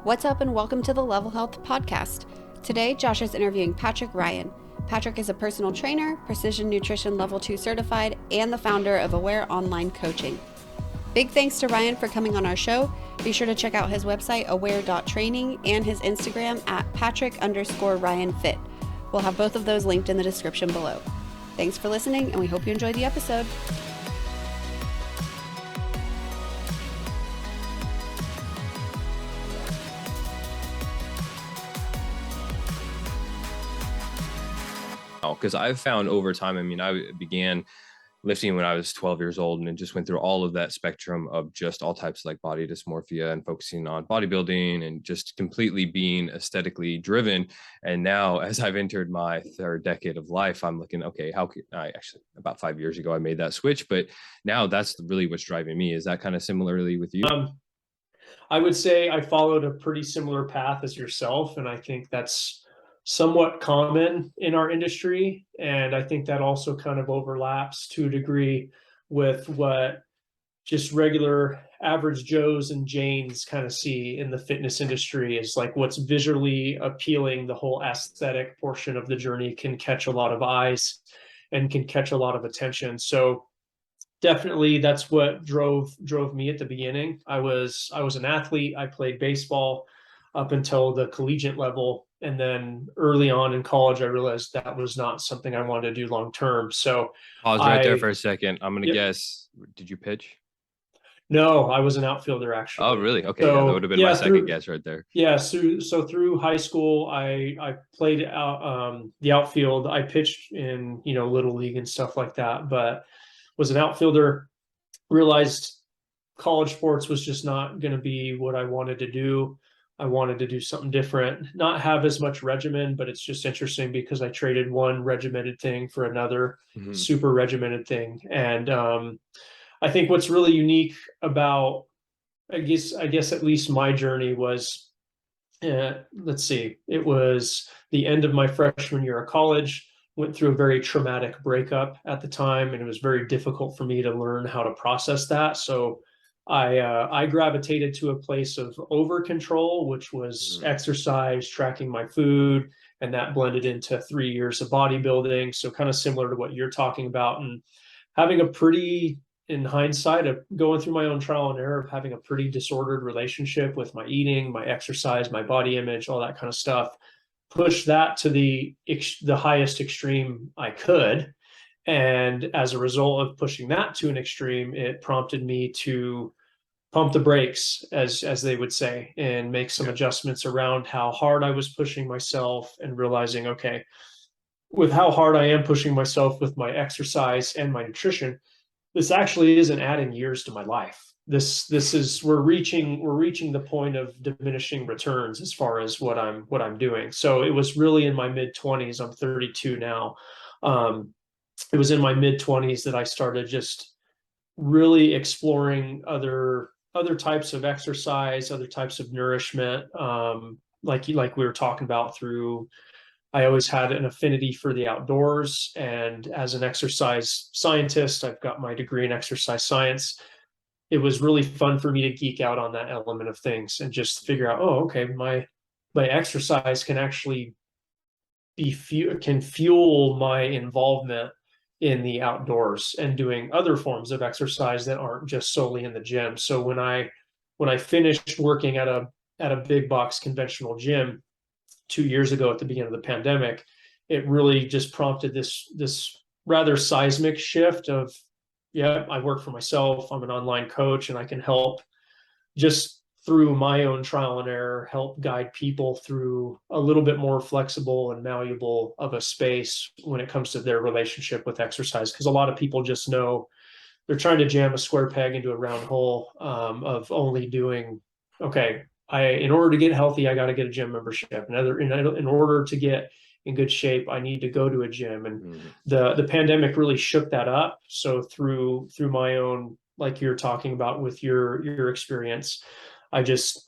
What's up and welcome to the Level Health Podcast. Today, Josh is interviewing Patrick Ryan. Patrick is a personal trainer, Precision Nutrition Level 2 certified, and the founder of Aware Online Coaching. Big thanks to Ryan for coming on our show. Be sure to check out his website, aware.training, and his Instagram at Patrick_RyanFit. We'll have both of those linked in the description below. Thanks for listening, and we hope you enjoy the episode. Because I've found over time, I began lifting when I was 12 years old, and it just went through all of that spectrum of just all types of like body dysmorphia and focusing on bodybuilding and just completely being aesthetically driven. And now as I've entered my third decade of life, I'm looking, okay, how can I actually, about 5 years ago, I made that switch, but now that's really what's driving me. Is that kind of similarly with you? I would say I followed a pretty similar path as yourself, and I think that's somewhat common in our industry. And I think that also kind of overlaps to a degree with what just regular average Joes and Janes kind of see in the fitness industry is like what's visually appealing. The whole aesthetic portion of the journey can catch a lot of eyes and can catch a lot of attention. So definitely that's what drove me at the beginning. I was an athlete. I played baseball up until the collegiate level, and then early on in college I realized that was not something I wanted to do long term. So Pause right there for a second. I'm gonna guess, did you pitch? No, I was an outfielder actually. Oh, really? Okay, so, yeah, that would have been my second guess right there. Yeah, so through high school, I played out the outfield. I pitched in little league and stuff like that, but was an outfielder. Realized college sports was just not going to be what I wanted to do. I wanted to do something different, not have as much regimen, but it's just interesting because I traded one regimented thing for another super regimented thing. And I think what's really unique about, I guess at least my journey was, let's see, it was the end of my freshman year of college. Went through a very traumatic breakup at the time, and it was very difficult for me to learn how to process that. So I gravitated to a place of over control, which was exercise, tracking my food, and that blended into 3 years of bodybuilding. So kind of similar to what you're talking about, and having a pretty, in hindsight, of going through my own trial and error of having a pretty disordered relationship with my eating, my exercise, my body image, all that kind of stuff. Push that to the highest extreme I could. And as a result of pushing that to an extreme, it prompted me to pump the brakes, as they would say, and make some adjustments around how hard I was pushing myself, and realizing, okay, with how hard I am pushing myself with my exercise and my nutrition, this actually isn't adding years to my life. This is, we're reaching the point of diminishing returns as far as what I'm doing. So it was really in my mid-20s. I'm 32 now. It was in my mid-20s that I started just really exploring other types of exercise, other types of nourishment. Like we were talking about, through, I always had an affinity for the outdoors, and as an exercise scientist, I've got my degree in exercise science. It was really fun for me to geek out on that element of things and just figure out, oh, okay, my exercise can actually can fuel my involvement in the outdoors and doing other forms of exercise that aren't just solely in the gym. So when I finished working at a big box conventional gym 2 years ago at the beginning of the pandemic, it really just prompted this rather seismic shift of, yeah, I work for myself. I'm an online coach, and I can help, just through my own trial and error, help guide people through a little bit more flexible and malleable of a space when it comes to their relationship with exercise. Because a lot of people just know they're trying to jam a square peg into a round hole, of only doing, okay, in order to get healthy, I got to get a gym membership. In order to get in good shape, I need to go to a gym. And the pandemic really shook that up. So through my own, like you're talking about with your experience, I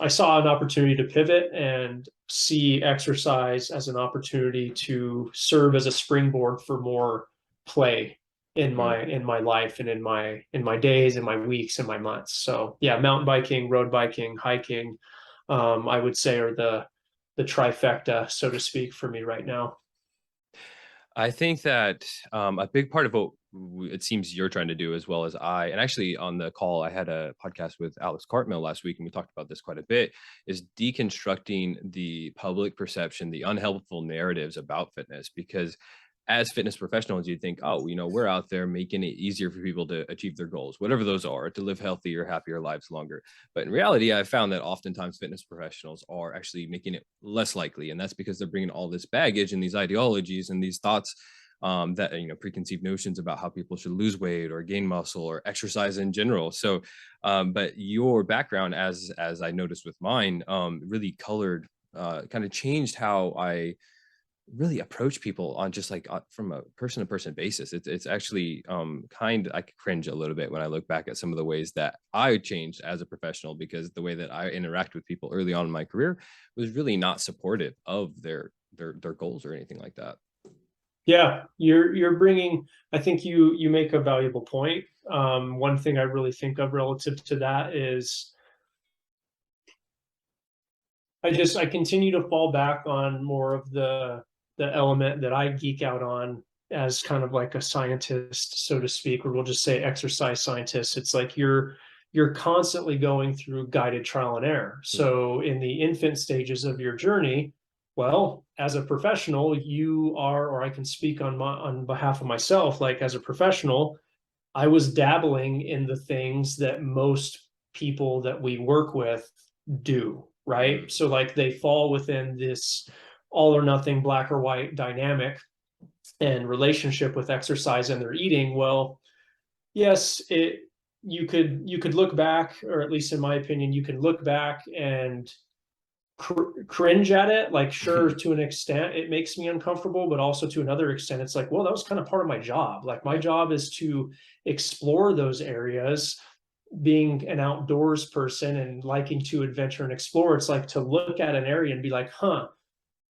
saw an opportunity to pivot and see exercise as an opportunity to serve as a springboard for more play in my life, and in my days, in my weeks, and my months. So yeah, mountain biking, road biking, hiking, I would say are the trifecta, so to speak, for me right now. I think that a big part of what it seems you're trying to do, as well as I, and actually on the call, I had a podcast with Alex Cartmill last week, and we talked about this quite a bit, is deconstructing the public perception, the unhelpful narratives about fitness. Because as fitness professionals, you think, oh, we're out there making it easier for people to achieve their goals, whatever those are, to live healthier, happier lives longer. But in reality, I found that oftentimes fitness professionals are actually making it less likely. And that's because they're bringing all this baggage and these ideologies and these thoughts, that preconceived notions about how people should lose weight or gain muscle or exercise in general. So but your background, as I noticed with mine, really colored, kind of changed how I really approach people on just like, from a person to person basis. It's actually I cringe a little bit when I look back at some of the ways that I changed as a professional, because the way that I interact with people early on in my career was really not supportive of their goals or anything like that. Yeah, you're bringing. I think you make a valuable point. One thing I really think of relative to that is I continue to fall back on more of the element that I geek out on as kind of like a scientist, so to speak, or we'll just say exercise scientist. It's like you're constantly going through guided trial and error. So in the infant stages of your journey, well, as a professional, you are, or I can speak on behalf of myself, like as a professional, I was dabbling in the things that most people that we work with do, right? So like they fall within this all or nothing, black or white dynamic and relationship with exercise and their eating. Well, yes, you could look back, or at least in my opinion, you can look back and cringe at it. Like, sure, to an extent it makes me uncomfortable, but also to another extent it's like, well, that was kind of part of my job. Like my job is to explore those areas. Being an outdoors person and liking to adventure and explore, it's like to look at an area and be like,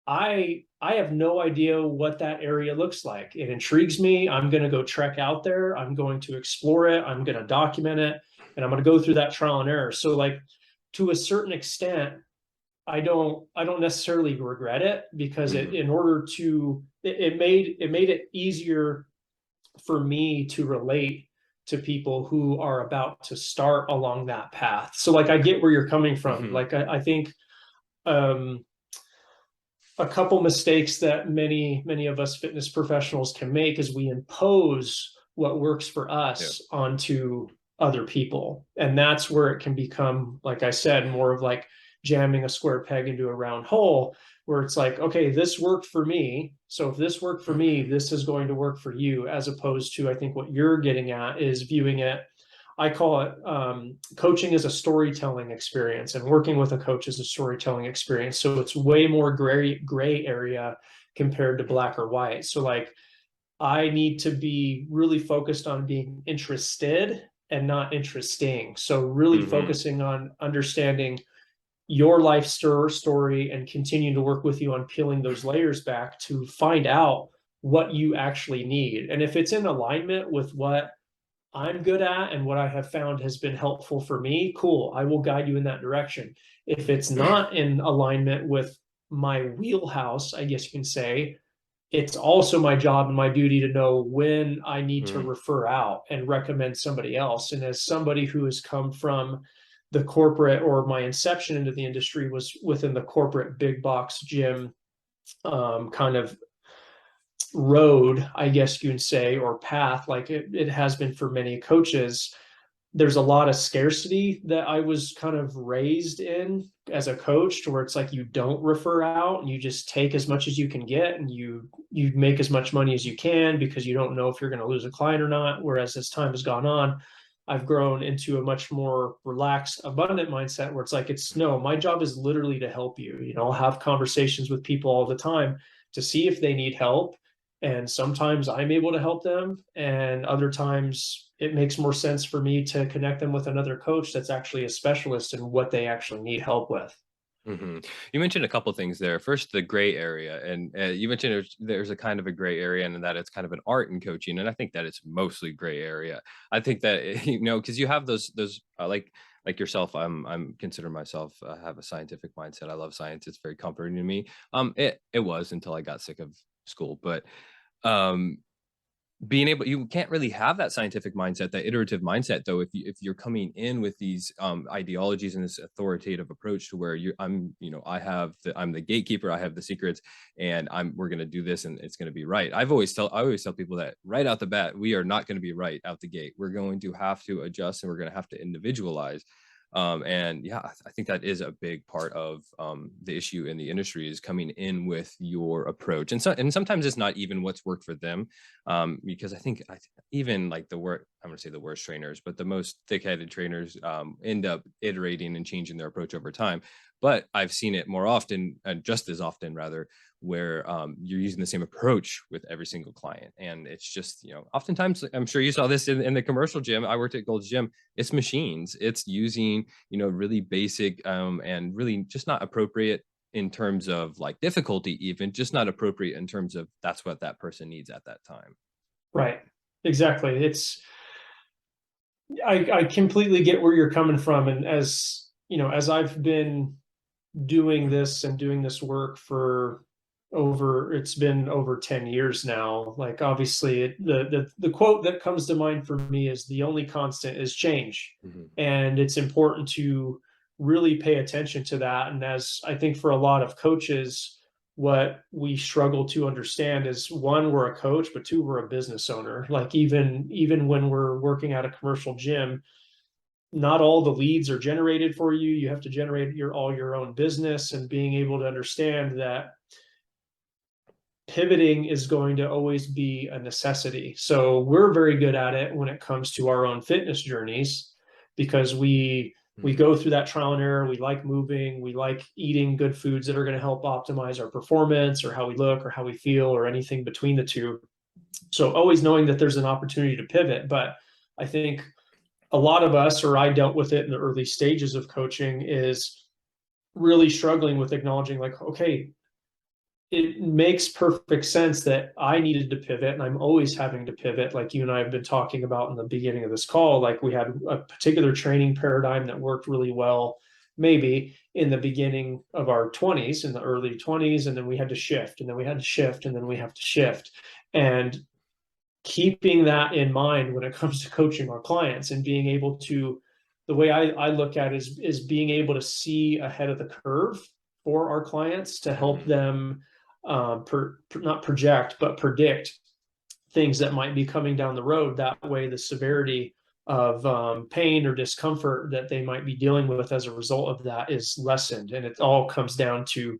I have no idea what that area looks like. It intrigues me. I'm going to go trek out there. I'm going to explore it. I'm going to document it, and I'm going to go through that trial and error. So like, to a certain extent, I don't necessarily regret it, because in order to it made it easier for me to relate to people who are about to start along that path. So like I get where you're coming from. Like I think um a couple mistakes that many of us fitness professionals can make is we impose what works for us onto other people, and that's where it can become, like I said, more of like jamming a square peg into a round hole, where it's like, okay, this worked for me, so if this worked for me, this is going to work for you. As opposed to, I think what you're getting at is viewing it, I call it, coaching is a storytelling experience, and working with a coach is a storytelling experience. So it's way more gray area compared to black or white. So like I need to be really focused on being interested and not interesting. So really focusing on understanding your life story and continue to work with you on peeling those layers back to find out what you actually need. And if it's in alignment with what I'm good at and what I have found has been helpful for me, cool, I will guide you in that direction. If it's not in alignment with my wheelhouse, I guess you can say, it's also my job and my duty to know when I need to refer out and recommend somebody else. And as somebody who has come from the corporate, or my inception into the industry was within the corporate big box gym kind of road, I guess you can say, or path, like it has been for many coaches, there's a lot of scarcity that I was kind of raised in as a coach, to where it's like you don't refer out and you just take as much as you can get, and you make as much money as you can, because you don't know if you're going to lose a client or not. Whereas as time has gone on, I've grown into a much more relaxed, abundant mindset, where it's like, it's no, my job is literally to help you. I'll have conversations with people all the time to see if they need help. And sometimes I'm able to help them, and other times it makes more sense for me to connect them with another coach that's actually a specialist in what they actually need help with. You mentioned a couple things there. First, the gray area, and you mentioned there's a kind of a gray area, and that it's kind of an art in coaching. And I think that it's mostly gray area. I think that because you have those like like yourself, I'm consider myself have a scientific mindset. I love science. It's very comforting to me. It was until I got sick of school, but um being able, you can't really have that scientific mindset, that iterative mindset, though, if you're coming in with these ideologies and this authoritative approach to where I'm the gatekeeper, I have the secrets, and we're going to do this and it's going to be right. I always tell people that right out the bat, we are not going to be right out the gate. We're going to have to adjust, and we're going to have to individualize. And yeah, I think that is a big part of the issue in the industry, is coming in with your approach. And sometimes it's not even what's worked for them, because I think even like I'm going to say the worst trainers, but the most thick-headed trainers end up iterating and changing their approach over time. But I've seen it more often, just as often rather, where you're using the same approach with every single client. And it's just, oftentimes, I'm sure you saw this in the commercial gym. I worked at Gold's Gym. It's machines. It's using, really basic and really just not appropriate in terms of like difficulty, even just not appropriate in terms of that's what that person needs at that time. Right. Exactly. I completely get where you're coming from. And as as I've been doing this work for it's been over 10 years now. Like, obviously the quote that comes to mind for me is, the only constant is change. Mm-hmm. And it's important to really pay attention to that. And as I think for a lot of coaches, what we struggle to understand is, one, we're a coach, but two, we're a business owner. Like, even when we're working at a commercial gym, not all the leads are generated for you. You have to generate all your own business, and being able to understand that pivoting is going to always be a necessity. So we're very good at it when it comes to our own fitness journeys, because we go through that trial and error. We like moving. We like eating good foods that are going to help optimize our performance, or how we look, or how we feel, or anything between the two. So always knowing that there's an opportunity to pivot. But I think a lot of us, or I dealt with it in the early stages of coaching, is really struggling with acknowledging, like, okay, it makes perfect sense that I needed to pivot, and I'm always having to pivot. Like you and I have been talking about in the beginning of this call, like, we had a particular training paradigm that worked really well, maybe in the beginning of our 20s, in the early 20s, and then we had to shift, and then we had to shift, and then we have to shift. And keeping that in mind when it comes to coaching our clients, and being able to, the way I look at it is being able to see ahead of the curve for our clients, to help them not project, but predict things that might be coming down the road. That way, the severity of pain or discomfort that they might be dealing with as a result of that is lessened. And it all comes down to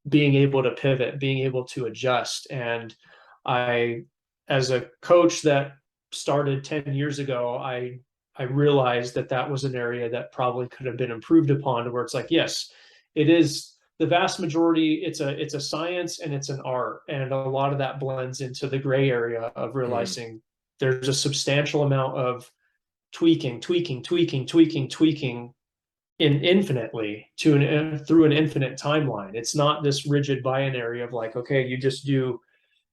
being able to pivot, being able to adjust. And as a coach that started 10 years ago, I realized that was an area that probably could have been improved upon, where it's like, yes, it is the vast majority. It's a science and it's an art. And a lot of that blends into the gray area of realizing there's a substantial amount of tweaking infinitely through an infinite timeline. It's not this rigid binary of like, okay, you just do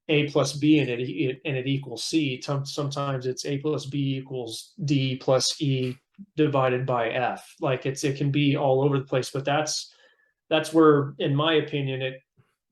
A plus B and it equals C. Sometimes it's A plus B equals D plus E divided by F. Like, it can be all over the place. But that's where, in my opinion,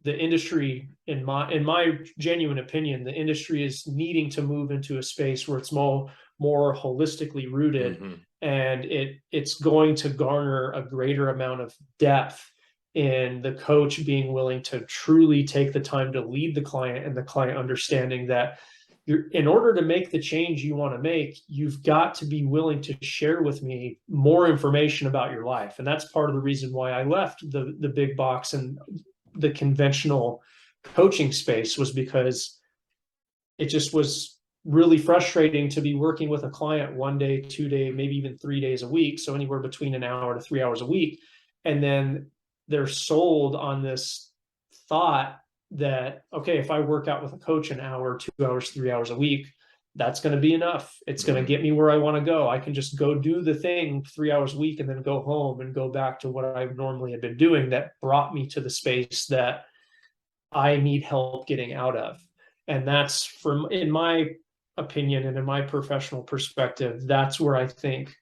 the industry, in my genuine opinion, the industry is needing to move into a space where it's more holistically rooted, and it's going to garner a greater amount of depth in the coach being willing to truly take the time to lead the client, and the client understanding that in order to make the change you want to make, you've got to be willing to share with me more information about your life. And that's part of the reason why I left the big box and the conventional coaching space, was because it just was really frustrating to be working with a client 1 day, 2 day, maybe even 3 days a week. So anywhere between an hour to 3 hours a week. And then they're sold on this thought that, okay, if I work out with a coach an hour, 2 hours, 3 hours a week, that's going to be enough. It's going to get me where I want to go. I can just go do the thing 3 hours a week and then go home and go back to what I normally had been doing that brought me to the space that I need help getting out of. And that's, in my opinion and in my professional perspective, that's where I think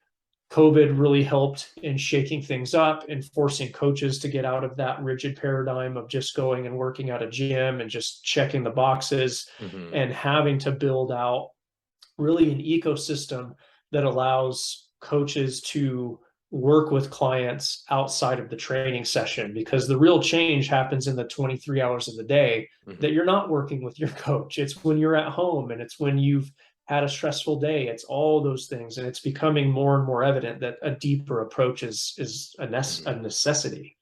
COVID really helped in shaking things up and forcing coaches to get out of that rigid paradigm of just going and working at a gym and just checking the boxes, and having to build out really an ecosystem that allows coaches to work with clients outside of the training session, because the real change happens in the 23 hours of the day that you're not working with your coach. It's when you're at home, and it's when you've had a stressful day. It's all those things, and it's becoming more and more evident that a deeper approach is a necessity.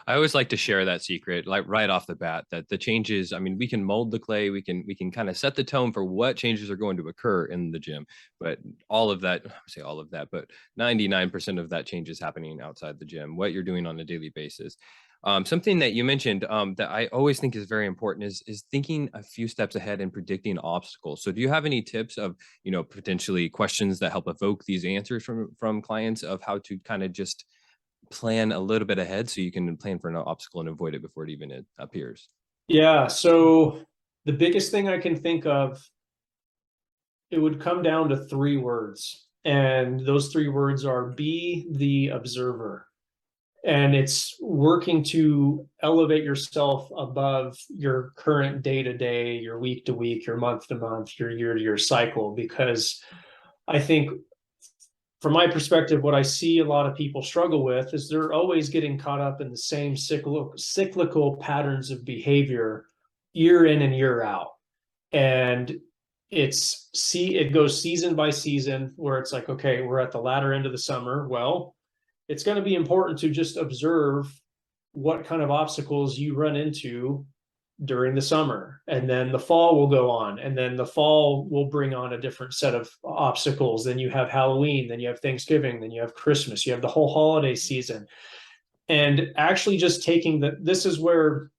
I always like to share that secret, like right off the bat, that the changes, I mean, we can mold the clay, we can kind of set the tone for what changes are going to occur in the gym. But all of that, I say all of that, but 99% of that change is happening outside the gym, what you're doing on a daily basis. Something that you mentioned that I always think is very important is thinking a few steps ahead and predicting obstacles. So do you have any tips of, potentially questions that help evoke these answers from clients of how to kind of just plan a little bit ahead so you can plan for an obstacle and avoid it before it appears? Yeah. So the biggest thing I can think of, it would come down to 3 words. And those 3 words are be the observer. And it's working to elevate yourself above your current day to day, your week to week, your month to month, your year to year cycle. Because I think, from my perspective, what I see a lot of people struggle with is they're always getting caught up in the same cyclical patterns of behavior year in and year out. And it goes season by season, where it's like, okay, we're at the latter end of the summer. Well, it's going to be important to just observe what kind of obstacles you run into during the summer, and then the fall will go on, and then the fall will bring on a different set of obstacles. Then you have Halloween, then you have Thanksgiving, then you have Christmas, you have the whole holiday season. And actually just this is where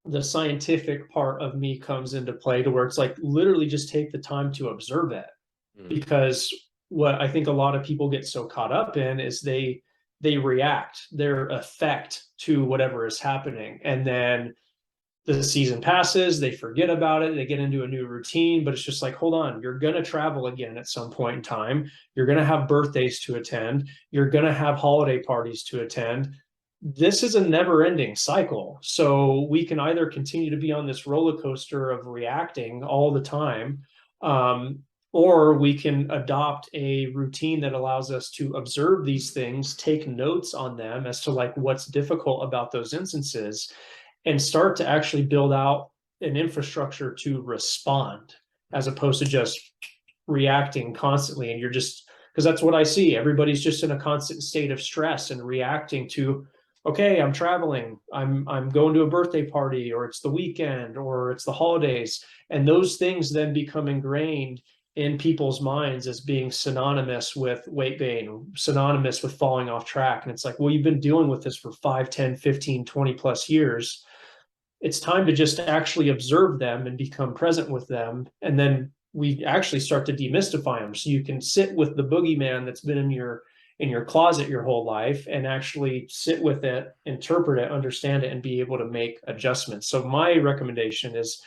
the scientific part of me comes into play, to where it's like, literally just take the time to observe it. Because what I think a lot of people get so caught up in is they react their effect to whatever is happening, and then the season passes, they forget about it, they get into a new routine. But it's just like, hold on, you're going to travel again at some point in time, you're going to have birthdays to attend, you're going to have holiday parties to attend. This is a never ending cycle. So we can either continue to be on this roller coaster of reacting all the time, or we can adopt a routine that allows us to observe these things, take notes on them as to like what's difficult about those instances, and start to actually build out an infrastructure to respond, as opposed to just reacting constantly. And you're just, because that's what I see. Everybody's just in a constant state of stress and reacting to, okay, I'm traveling, I'm going to a birthday party, or it's the weekend, or it's the holidays. And those things then become ingrained in people's minds as being synonymous with weight gain, synonymous with falling off track. And it's like, well, you've been dealing with this for 5, 10, 15, 20 plus years. It's time to just actually observe them and become present with them. And then we actually start to demystify them. So you can sit with the boogeyman that's been in your closet your whole life, and actually sit with it, interpret it, understand it, and be able to make adjustments. So my recommendation is,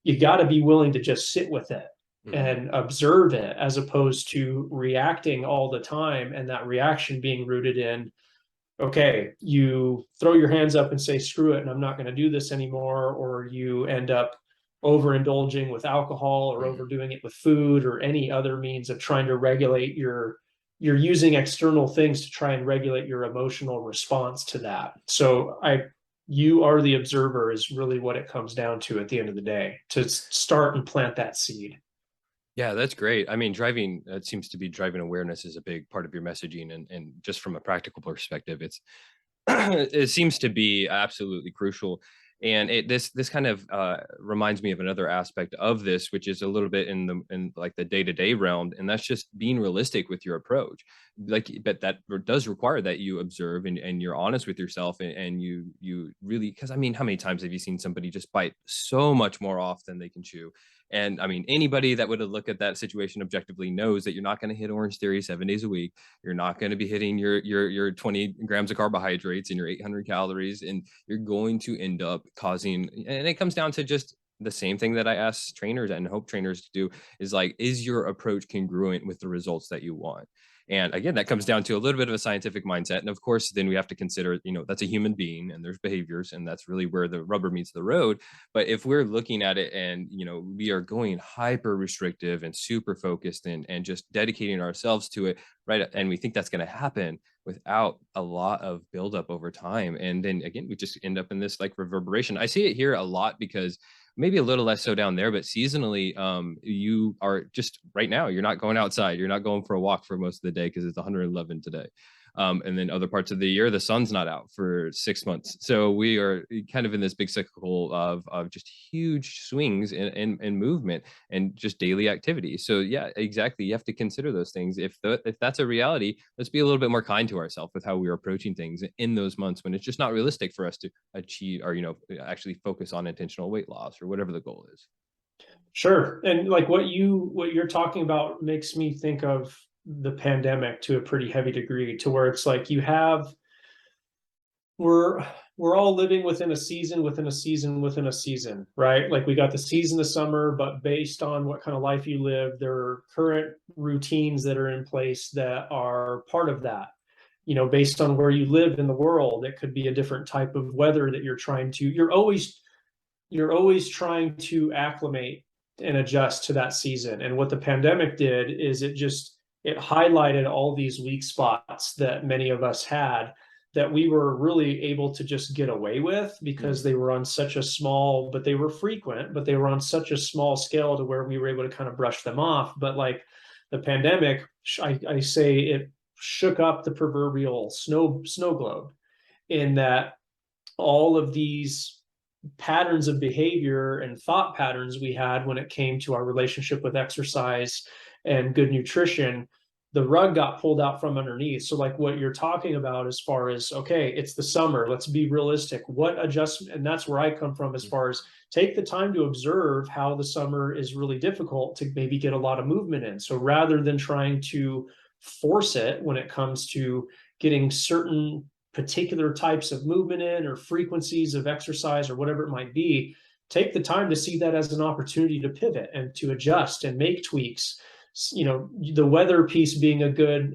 you got to be willing to just sit with it and observe it, as opposed to reacting all the time, and that reaction being rooted in, okay, you throw your hands up and say, screw it, and I'm not going to do this anymore. Or you end up overindulging with alcohol, or overdoing it with food, or any other means of trying to regulate you're using external things to try and regulate your emotional response to that. So you are the observer is really what it comes down to at the end of the day, to start and plant that seed. Yeah, that's great. I mean, it seems to be driving awareness is a big part of your messaging. And just from a practical perspective, it seems to be absolutely crucial. And this kind of reminds me of another aspect of this, which is a little bit in like the day-to-day realm, and that's just being realistic with your approach. But that does require that you observe and you're honest with yourself, and you really, because I mean, how many times have you seen somebody just bite so much more off than they can chew? And I mean, anybody that would have looked at that situation objectively knows that you're not going to hit Orange Theory 7 days a week. You're not going to be hitting your 20 grams of carbohydrates and your 800 calories, and you're going to end up causing. And it comes down to just the same thing that I ask trainers and hope trainers to do, is like, is your approach congruent with the results that you want? And again, that comes down to a little bit of a scientific mindset. And of course, then we have to consider, that's a human being and there's behaviors, and that's really where the rubber meets the road. But if we're looking at it and, we are going hyper restrictive and super focused and just dedicating ourselves to it, right? And we think that's going to happen without a lot of buildup over time. And then again, we just end up in this like reverberation. I see it here a lot because maybe a little less so down there, but seasonally, you are just right now, you're not going outside. You're not going for a walk for most of the day because it's 111 today. And then other parts of the year, the sun's not out for 6 months. So we are kind of in this big cycle of just huge swings in movement and just daily activity. So yeah, exactly. You have to consider those things. If that's a reality, let's be a little bit more kind to ourselves with how we are approaching things in those months when it's just not realistic for us to achieve or, actually focus on intentional weight loss or whatever the goal is. Sure. And like what you're talking about makes me think of the pandemic to a pretty heavy degree, to where it's like we're all living within a season, within a season, within a season, right? Like we got the season of summer, but based on what kind of life you live, there are current routines that are in place that are part of that. Based on where you live in the world, it could be a different type of weather that you're always trying to acclimate and adjust to that season. And what the pandemic did is it highlighted all these weak spots that many of us had, that we were really able to just get away with because they were on such a small, but they were frequent, but they were on such a small scale to where we were able to kind of brush them off. But like the pandemic, I say it shook up the proverbial snow globe, in that all of these patterns of behavior and thought patterns we had when it came to our relationship with exercise and good nutrition, the rug got pulled out from underneath. So like what you're talking about as far as, okay, it's the summer, let's be realistic. What adjustment? And that's where I come from as far as take the time to observe how the summer is really difficult to maybe get a lot of movement in. So rather than trying to force it when it comes to getting certain particular types of movement in or frequencies of exercise or whatever it might be, take the time to see that as an opportunity to pivot and to adjust and make tweaks. The weather piece being a good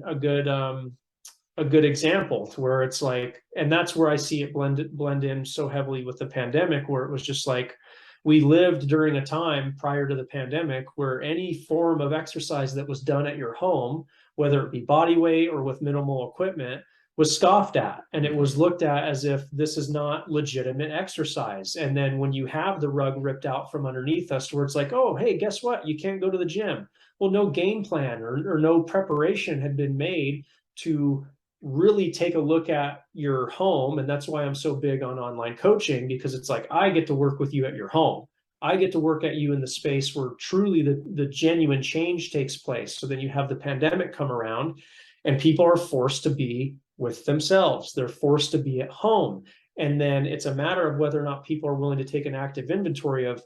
example, to where it's like, and that's where I see it blend in so heavily with the pandemic, where it was just like we lived during a time prior to the pandemic where any form of exercise that was done at your home, whether it be body weight or with minimal equipment, was scoffed at, and it was looked at as if this is not legitimate exercise. And then when you have the rug ripped out from underneath us, where it's like, oh, hey, guess what? You can't go to the gym. Well, no game plan or no preparation had been made to really take a look at your home. And that's why I'm so big on online coaching, because it's like, I get to work with you at your home. I get to work at you in the space where truly the genuine change takes place. So then you have the pandemic come around and people are forced to be with themselves. They're forced to be at home. And then it's a matter of whether or not people are willing to take an active inventory of,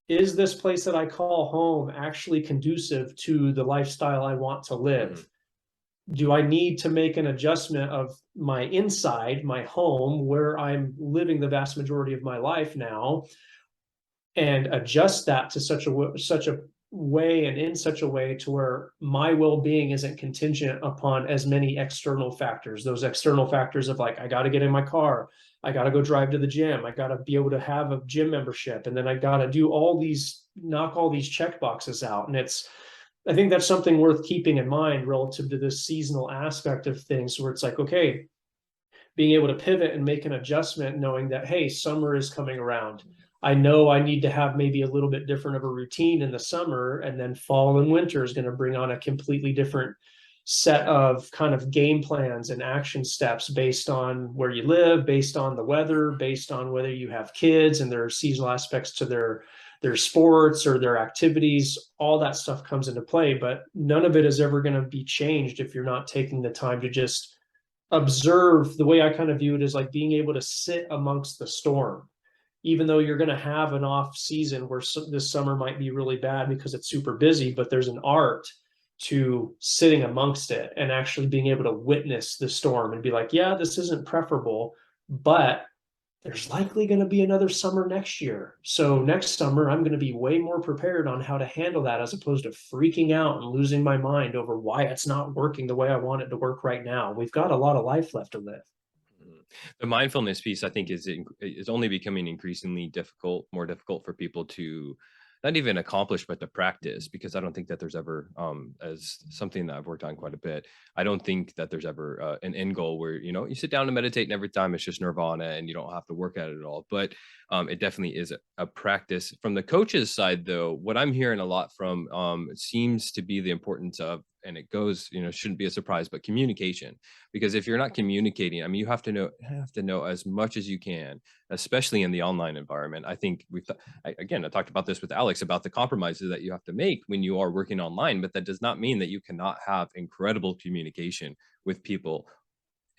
is this place that I call home actually conducive to the lifestyle I want to live? Do I need to make an adjustment of my inside, my home, where I'm living the vast majority of my life now, and adjust that to such a way and in such a way to where my well-being isn't contingent upon as many external factors. Those external factors of like, I got to get in my car, I got to go drive to the gym, I got to be able to have a gym membership, and then I got to do knock all these check boxes out. And I think that's something worth keeping in mind relative to this seasonal aspect of things, where it's like, okay, being able to pivot and make an adjustment, knowing that, hey, summer is coming around. I know I need to have maybe a little bit different of a routine in the summer, and then fall and winter is going to bring on a completely different set of kind of game plans and action steps based on where you live, based on the weather, based on whether you have kids and there are seasonal aspects to their sports or their activities. All that stuff comes into play, but none of it is ever going to be changed if you're not taking the time to just observe. The way I kind of view it is like being able to sit amongst the storm. Even though you're going to have an off season where this summer might be really bad because it's super busy, but there's an art to sitting amongst it and actually being able to witness the storm and be like, yeah, this isn't preferable, but there's likely going to be another summer next year. So next summer, I'm going to be way more prepared on how to handle that, as opposed to freaking out and losing my mind over why it's not working the way I want it to work right now. We've got a lot of life left to live. The mindfulness piece, I think, is only becoming increasingly more difficult for people to not even accomplish, but to practice, because I don't think that there's ever, as something that I've worked on quite a bit, I don't think that there's ever an end goal where, you sit down and meditate and every time it's just nirvana and you don't have to work at it at all. But it definitely is a practice. From the coach's side, though, what I'm hearing a lot from seems to be the importance of, and it goes, shouldn't be a surprise, but communication. Because if you're not communicating, I mean, you have to know as much as you can, especially in the online environment. I think I talked about this with Alex about the compromises that you have to make when you are working online, but that does not mean that you cannot have incredible communication with people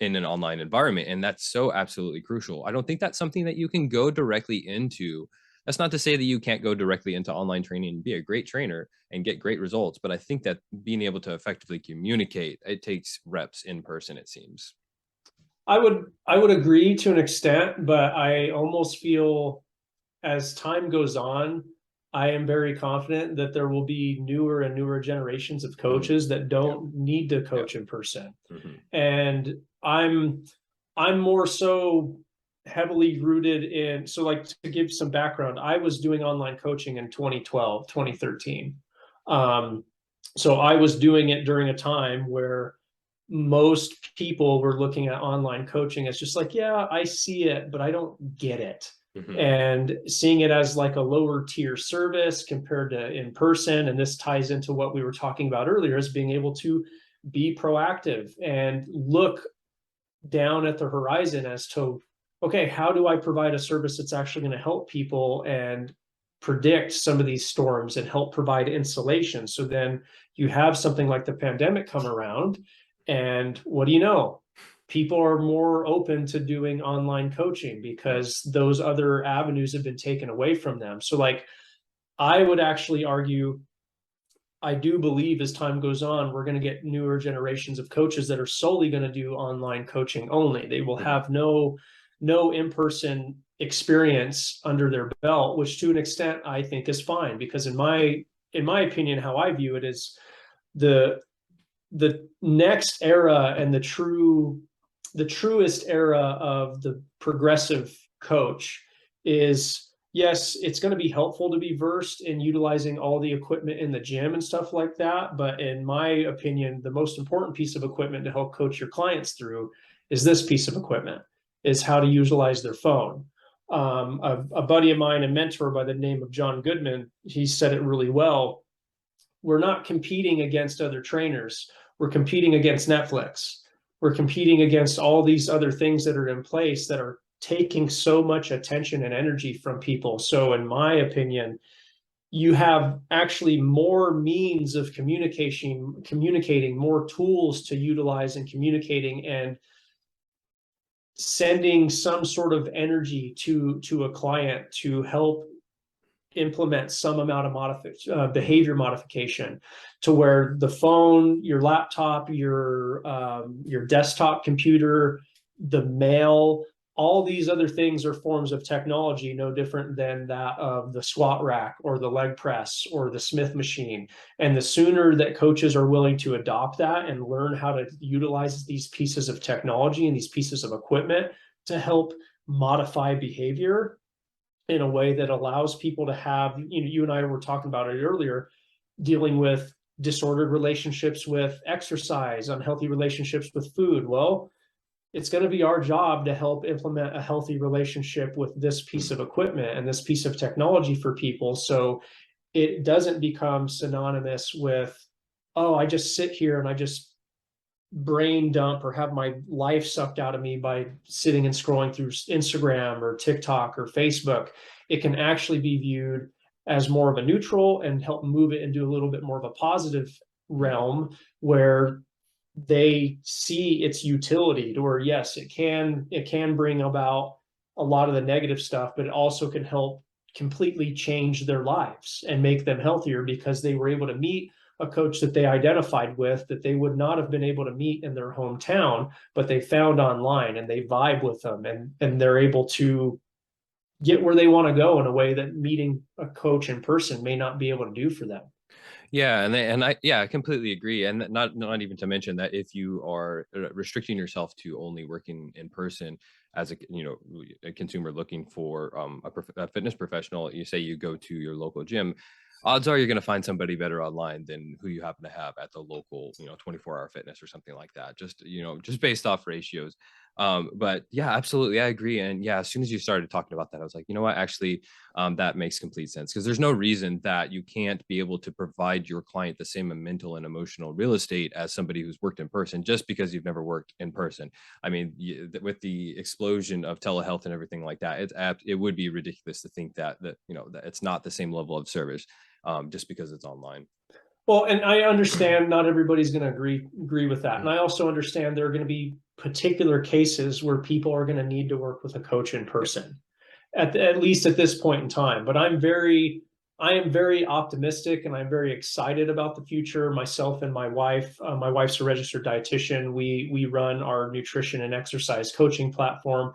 in an online environment. And that's so absolutely crucial. I don't think that's something that you can go directly into. That's not to say that you can't go directly into online training and be a great trainer and get great results. But I think that being able to effectively communicate, it takes reps in person, it seems. I would agree to an extent, but I almost feel as time goes on, I am very confident that there will be newer and newer generations of coaches that don't need to coach in person. And I'm more so heavily rooted in, so like to give some background, I was doing online coaching in 2012, 2013. So I was doing it during a time where most people were looking at online coaching as just like, yeah, I see it, but I don't get it. And seeing it as like a lower tier service compared to in person. And this ties into what we were talking about earlier, is being able to be proactive and look down at the horizon as to, okay, how do I provide a service that's actually going to help people and predict some of these storms and help provide insulation? So then you have something like the pandemic come around, and what do you know? People are more open to doing online coaching because those other avenues have been taken away from them. So like, I would actually argue, I do believe as time goes on, we're going to get newer generations of coaches that are solely going to do online coaching only. They will have no in-person experience under their belt, which to an extent I think is fine, because in my opinion, how I view it is the next era and the truest era of the progressive coach is, yes, it's going to be helpful to be versed in utilizing all the equipment in the gym and stuff like that. But in my opinion, the most important piece of equipment to help coach your clients through is this piece of equipment, is how to utilize their phone. A buddy of mine, a mentor by the name of John Goodman, he said it really well. We're not competing against other trainers. We're competing against Netflix. We're competing against all these other things that are in place that are taking so much attention and energy from people. So in my opinion, you have actually more means of communicating, more tools to utilize in communicating and sending some sort of energy to a client to help implement some amount of behavior modification, to where the phone, your laptop, your desktop computer, the mail, all these other things are forms of technology, no different than that of the squat rack or the leg press or the Smith machine. And the sooner that coaches are willing to adopt that and learn how to utilize these pieces of technology and these pieces of equipment to help modify behavior in a way that allows people to have, you and I were talking about it earlier, dealing with disordered relationships with exercise, unhealthy relationships with food. Well, it's going to be our job to help implement a healthy relationship with this piece of equipment and this piece of technology for people, so it doesn't become synonymous with, oh, I just sit here and I just brain dump or have my life sucked out of me by sitting and scrolling through Instagram or TikTok or Facebook. It can actually be viewed as more of a neutral and help move it into a little bit more of a positive realm where they see its utility, to where yes, it can bring about a lot of the negative stuff, but it also can help completely change their lives and make them healthier because they were able to meet a coach that they identified with that they would not have been able to meet in their hometown, but they found online, and they vibe with them, and they're able to get where they want to go in a way that meeting a coach in person may not be able to do for them. Yeah, I completely agree. And not even to mention that if you are restricting yourself to only working in person as a consumer looking for a fitness professional, you say you go to your local gym, odds are you're going to find somebody better online than who you happen to have at the local 24-hour fitness or something like that. Just based off ratios. But yeah, absolutely, I agree. And yeah, as soon as you started talking about that, I was like, you know what, actually, that makes complete sense, because there's no reason that you can't be able to provide your client the same mental and emotional real estate as somebody who's worked in person, just because you've never worked in person. I mean, with the explosion of telehealth and everything like that, it would be ridiculous to think that that it's not the same level of service just because it's online. Well, and I understand not everybody's going to agree with that. And I also understand there are going to be particular cases where people are going to need to work with a coach in person, at least at this point in time. But I am very optimistic, and I'm very excited about the future. Myself and my wife, my wife's a registered dietitian. We run our nutrition and exercise coaching platform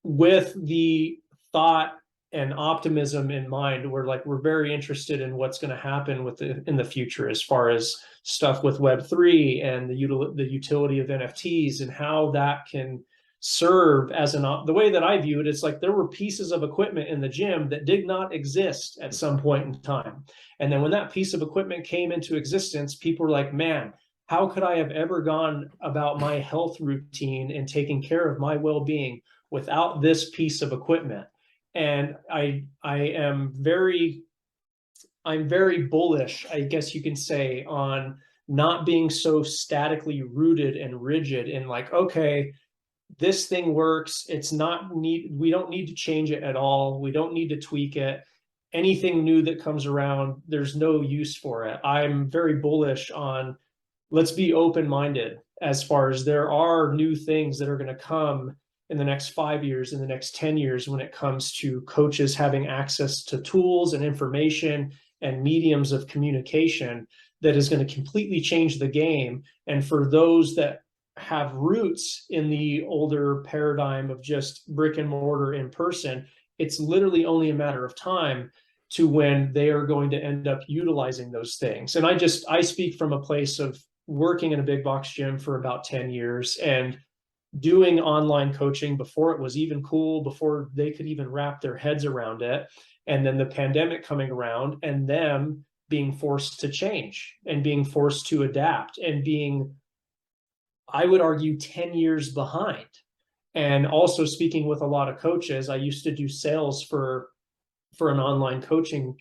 with the thought and optimism in mind. We're very interested in what's going to happen in the future, as far as stuff with Web3 and the utility of NFTs, and how that can serve as the way that I view it. It's like there were pieces of equipment in the gym that did not exist at some point in time. And then when that piece of equipment came into existence, people were like, man, how could I have ever gone about my health routine and taking care of my well-being without this piece of equipment? And I'm very bullish, I guess you can say, on not being so statically rooted and rigid in like, okay, this thing works. We don't need to change it at all. We don't need to tweak it. Anything new that comes around, there's no use for it. I'm very bullish on, let's be open-minded, as far as there are new things that are going to come in the next 5 years, in the next 10 years, when it comes to coaches having access to tools and information and mediums of communication, that is going to completely change the game. And for those that have roots in the older paradigm of just brick and mortar in person, it's literally only a matter of time to when they are going to end up utilizing those things. And I speak from a place of working in a big box gym for about 10 years and doing online coaching before it was even cool, before they could even wrap their heads around it. And then the pandemic coming around, and them being forced to change and being forced to adapt, and being, I would argue, 10 years behind. And also speaking with a lot of coaches, I used to do sales for an online coaching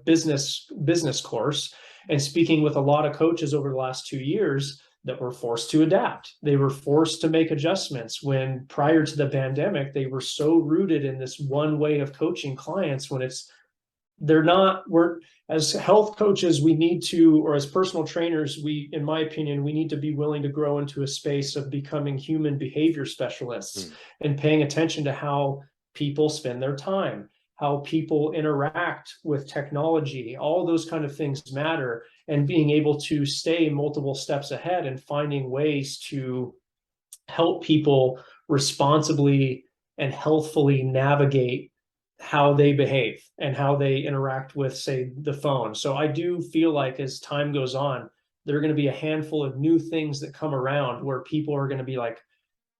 business course, and speaking with a lot of coaches over the last 2 years that were forced to adapt. They were forced to make adjustments, when prior to the pandemic, they were so rooted in this one way of coaching clients, when we're, as health coaches, we need to, or as personal trainers, in my opinion, we need to be willing to grow into a space of becoming human behavior specialists and paying attention to how people spend their time, how people interact with technology. All those kind of things matter, and being able to stay multiple steps ahead and finding ways to help people responsibly and healthfully navigate how they behave and how they interact with, say, the phone. So I do feel like as time goes on, there are going to be a handful of new things that come around where people are going to be like,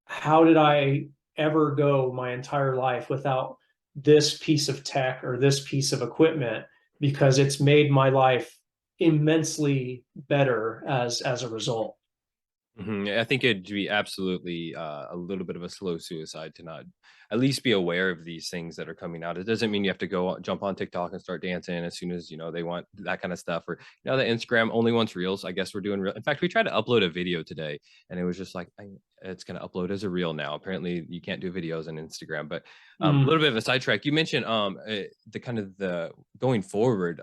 how did I ever go my entire life without this piece of tech or this piece of equipment? Because it's made my life immensely better as a result. I think it'd be absolutely a little bit of a slow suicide to not at least be aware of these things that are coming out. It doesn't mean you have to jump on TikTok and start dancing as soon as they want that kind of stuff. Or the Instagram only wants reels. I guess we're doing real. In fact, we tried to upload a video today, and it was just like, it's going to upload as a reel now. Apparently, you can't do videos on Instagram. But a little bit of a sidetrack. You mentioned the going forward,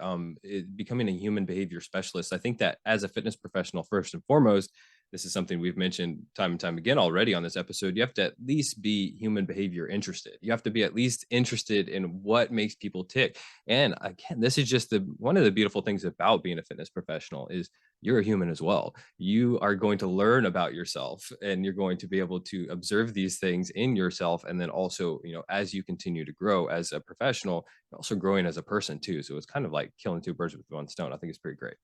becoming a human behavior specialist. I think that as a fitness professional, first and foremost, this is something we've mentioned time and time again already on this episode, you have to at least be human behavior interested. You have to be at least interested in what makes people tick. And again, this is just one of the beautiful things about being a fitness professional is you're a human as well. You are going to learn about yourself, and you're going to be able to observe these things in yourself. And then also, as you continue to grow as a professional, you're also growing as a person too. So it's kind of like killing two birds with one stone. I think it's pretty great.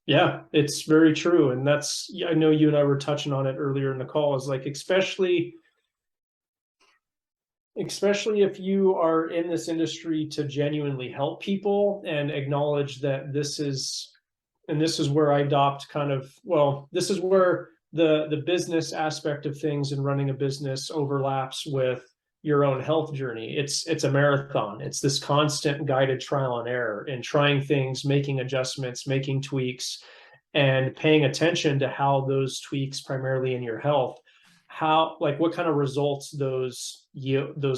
Yeah, it's very true. And I know you and I were touching on it earlier in the call, is like, especially if you are in this industry to genuinely help people and acknowledge that this is where I adopt this is where the business aspect of things and running a business overlaps with your own health journey. It's a marathon. It's this constant guided trial and error and trying things, making adjustments, making tweaks, and paying attention to how those tweaks, primarily in your health, what kind of results those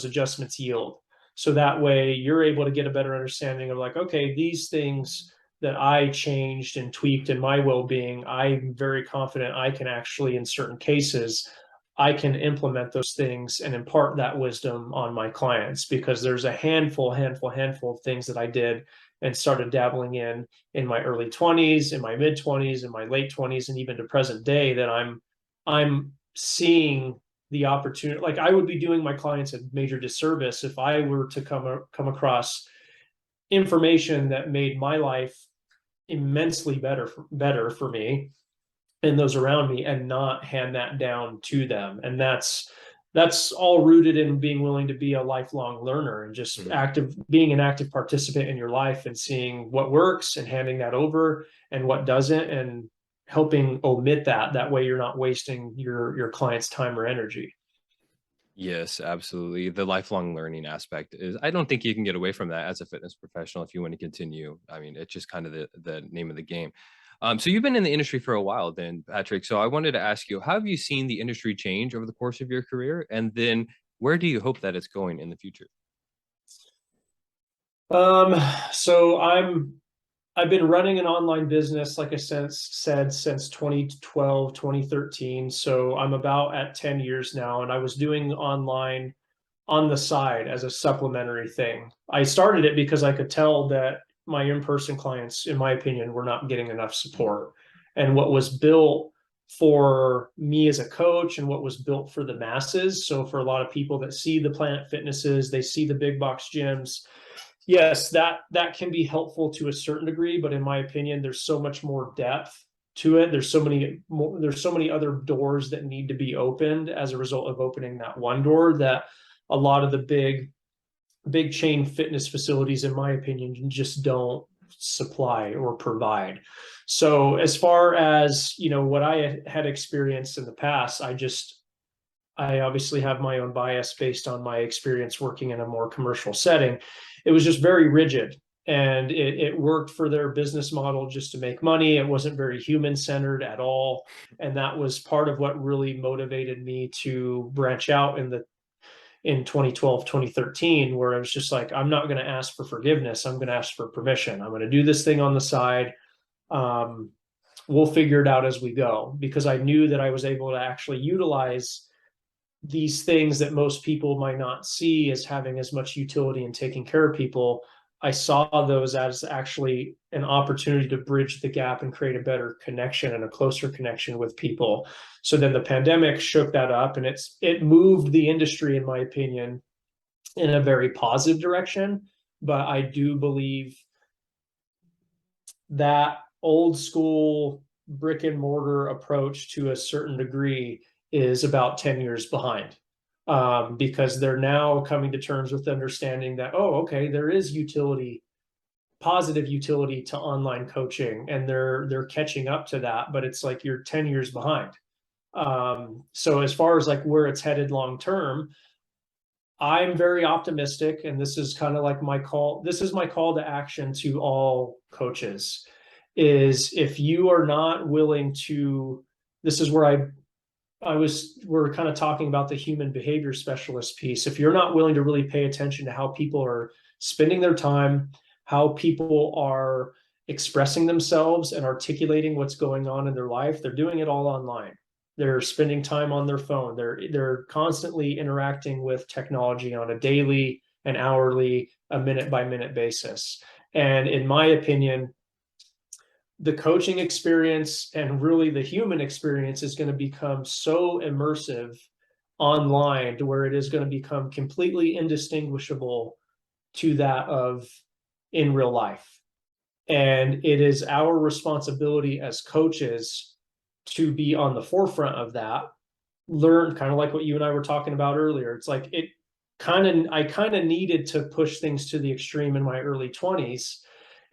adjustments yield. So that way you're able to get a better understanding of like, okay, these things that I changed and tweaked in my well-being, I'm very confident I can actually, in certain cases, I can implement those things and impart that wisdom on my clients, because there's a handful of things that I did and started dabbling in my early 20s, in my mid 20s, in my late 20s, and even to present day, that I'm seeing the opportunity. Like, I would be doing my clients a major disservice if I were to come across information that made my life immensely better for me and those around me, and not hand that down to them. And that's all rooted in being willing to be a lifelong learner and just being an active participant in your life and seeing what works and handing that over and what doesn't, and helping omit that way you're not wasting your client's time or energy. Yes, absolutely. The lifelong learning aspect is, I don't think you can get away from that as a fitness professional if you want to continue. I mean, it's just kind of the name of the game. So you've been in the industry for a while then, Patrick. So I wanted to ask you, how have you seen the industry change over the course of your career? And then where do you hope that it's going in the future? So I've been running an online business, like I said, since 2012, 2013. So I'm about at 10 years now, and I was doing online on the side as a supplementary thing. I started it because I could tell that my in-person clients, in my opinion, were not getting enough support. And what was built for me as a coach and what was built for the masses. So for a lot of people that see the Planet Fitnesses, they see the big box gyms. Yes, that can be helpful to a certain degree, but in my opinion, there's so much more depth to it. There's so many other doors that need to be opened as a result of opening that one door, that a lot of the big chain fitness facilities, in my opinion, just don't supply or provide. So as far as, what I had experienced in the past, I obviously have my own bias based on my experience working in a more commercial setting. It was just very rigid, and it worked for their business model just to make money. It wasn't very human centered at all. And that was part of what really motivated me to branch out in 2012, 2013, where I was just like, I'm not going to ask for forgiveness. I'm going to ask for permission. I'm going to do this thing on the side. We'll figure it out as we go, because I knew that I was able to actually utilize these things that most people might not see as having as much utility in taking care of people. I saw those as actually an opportunity to bridge the gap and create a better connection and a closer connection with people. So then the pandemic shook that up, and it moved the industry, in my opinion, in a very positive direction. But I do believe that old school brick and mortar approach, to a certain degree, is about 10 years behind, because they're now coming to terms with understanding that, okay, there is positive utility to online coaching, and they're catching up to that, but it's like you're 10 years behind. So as far as like where it's headed long term, I'm very optimistic, and this is kind of like my call. This is my call to action to all coaches, is if you are not willing to, this is where we're kind of talking about the human behavior specialist piece. If you're not willing to really pay attention to how people are spending their time, how people are expressing themselves and articulating what's going on in their life, they're doing it all online. They're spending time on their phone. They're constantly interacting with technology on a daily, an hourly, a minute by minute basis. And in my opinion, the coaching experience and really the human experience is going to become so immersive online to where it is going to become completely indistinguishable to that of in real life. And it is our responsibility as coaches to be on the forefront of that, learn kind of like what you and I were talking about earlier. It's like I kind of needed to push things to the extreme in my early 20s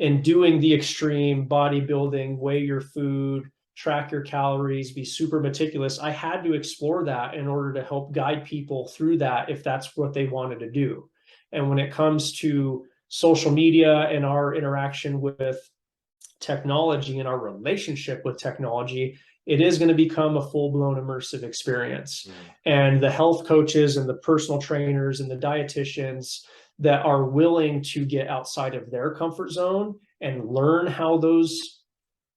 and doing the extreme bodybuilding, weigh your food, track your calories, be super meticulous. I had to explore that in order to help guide people through that if that's what they wanted to do. And when it comes to social media and our interaction with technology and our relationship with technology, it is going to become a full-blown immersive experience. And the health coaches and the personal trainers and the dietitians that are willing to get outside of their comfort zone and learn how those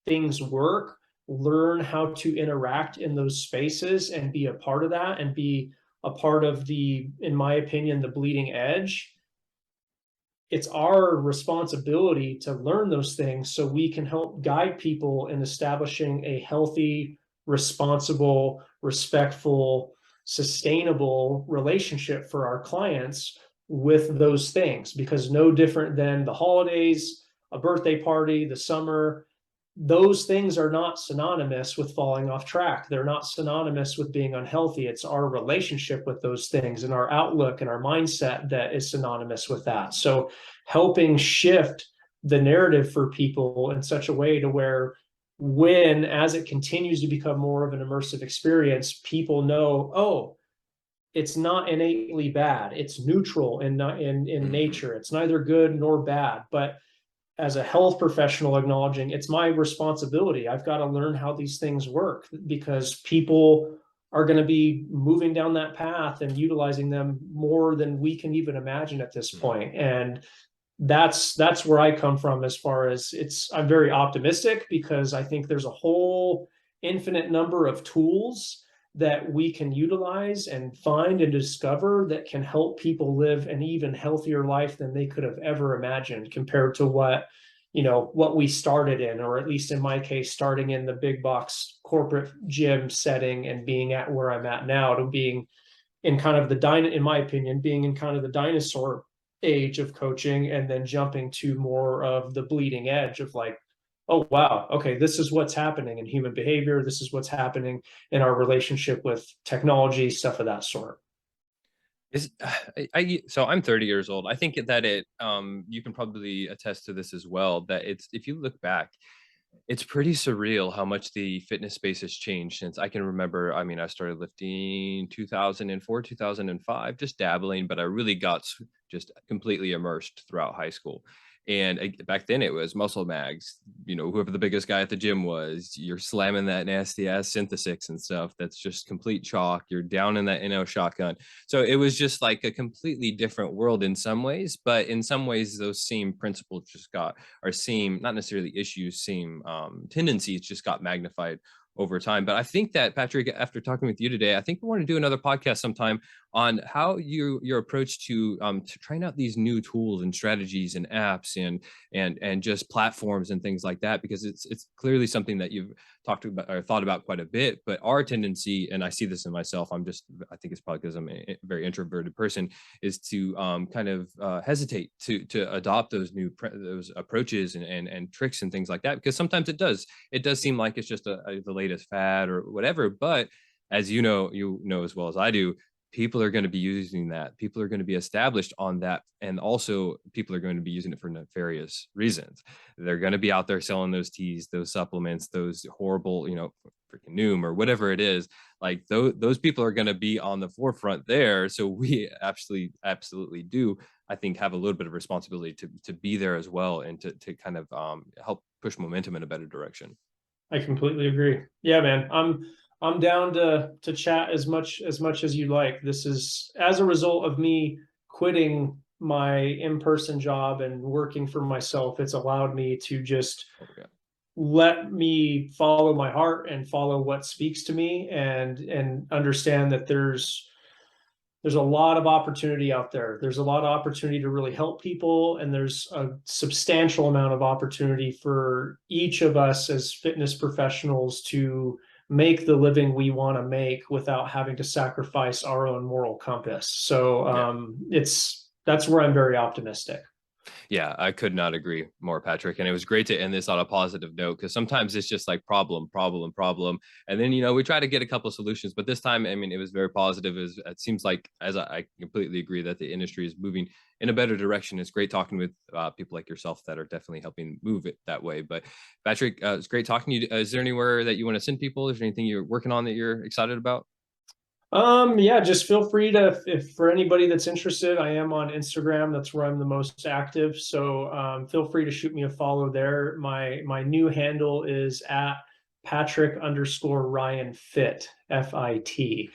things work, learn how to interact in those spaces and be a part of that and be a part of in my opinion, the bleeding edge. It's our responsibility to learn those things so we can help guide people in establishing a healthy, responsible, respectful, sustainable relationship for our clients with those things. Because no different than the holidays, a birthday party, the summer, those things are not synonymous with falling off track. They're not synonymous with being unhealthy. It's our relationship with those things and our outlook and our mindset that is synonymous with that. So helping shift the narrative for people in such a way to where as it continues to become more of an immersive experience, people know, oh, it's not innately bad. It's neutral in nature. It's neither good nor bad, but as a health professional acknowledging it's my responsibility. I've got to learn how these things work because people are going to be moving down that path and utilizing them more than we can even imagine at this point. And that's where I come from as far as I'm very optimistic because I think there's a whole infinite number of tools that we can utilize and find and discover that can help people live an even healthier life than they could have ever imagined compared to what we started in, or at least in my case, starting in the big box corporate gym setting and being at where I'm at now to being in kind of in my opinion, being in kind of the dinosaur age of coaching and then jumping to more of the bleeding edge of like, oh, wow, okay, this is what's happening in human behavior. This is what's happening in our relationship with technology, stuff of that sort. So I'm 30 years old. I think that you can probably attest to this as well, that if you look back, it's pretty surreal how much the fitness space has changed since I can remember. I mean, I started lifting 2004, 2005, just dabbling, but I really got just completely immersed throughout high school. And back then it was muscle mags, whoever the biggest guy at the gym was, you're slamming that nasty ass synthesis and stuff. That's just complete chalk. You're down in that NO shotgun. So it was just like a completely different world in some ways, but in some ways those same principles not necessarily issues, same tendencies just got magnified over time. But I think that, Patrick, after talking with you today, I think we want to do another podcast sometime on how your approach to trying out these new tools and strategies and apps and just platforms and things like that, because it's clearly something that you've talked about or thought about quite a bit. But our tendency, and I see this in myself, I think it's probably because I'm a very introverted person, is to kind of hesitate to adopt those those approaches and tricks and things like that, because sometimes it does seem like it's just the latest fad or whatever. But as you know as well as I do, people are going to be using that. People are going to be established on that. And also people are going to be using it for nefarious reasons. They're going to be out there selling those teas, those supplements, those horrible, freaking Noom or whatever it is. Like those people are going to be on the forefront there. So we absolutely do, I think, have a little bit of responsibility to be there as well and to kind of help push momentum in a better direction. I completely agree. Yeah, man. I'm down to chat as much as you like. This is as a result of me quitting my in-person job and working for myself, it's allowed me to just let me follow my heart and follow what speaks to me, and understand that there's a lot of opportunity out there. There's a lot of opportunity to really help people, and there's a substantial amount of opportunity for each of us as fitness professionals to make the living we want to make without having to sacrifice our own moral compass. So that's where I'm very optimistic. Yeah, I could not agree more, Patrick. And it was great to end this on a positive note, because sometimes it's just like problem. And then, we try to get a couple of solutions. But this time, I mean, it was very positive. It seems like, as I completely agree, that the industry is moving in a better direction. It's great talking with people like yourself that are definitely helping move it that way. But Patrick, it's great talking to you. Is there anywhere that you want to send people? Is there anything you're working on that you're excited about? Yeah, just feel free to, if for anybody that's interested, I am on Instagram. That's where I'm the most active. So feel free to shoot me a follow there. My new handle is at Patrick_Ryan Fit, FIT.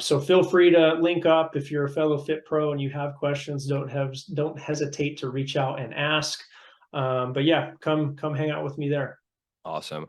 So feel free to link up if you're a fellow Fit Pro and you have questions. Don't hesitate to reach out and ask. But yeah, come hang out with me there. Awesome.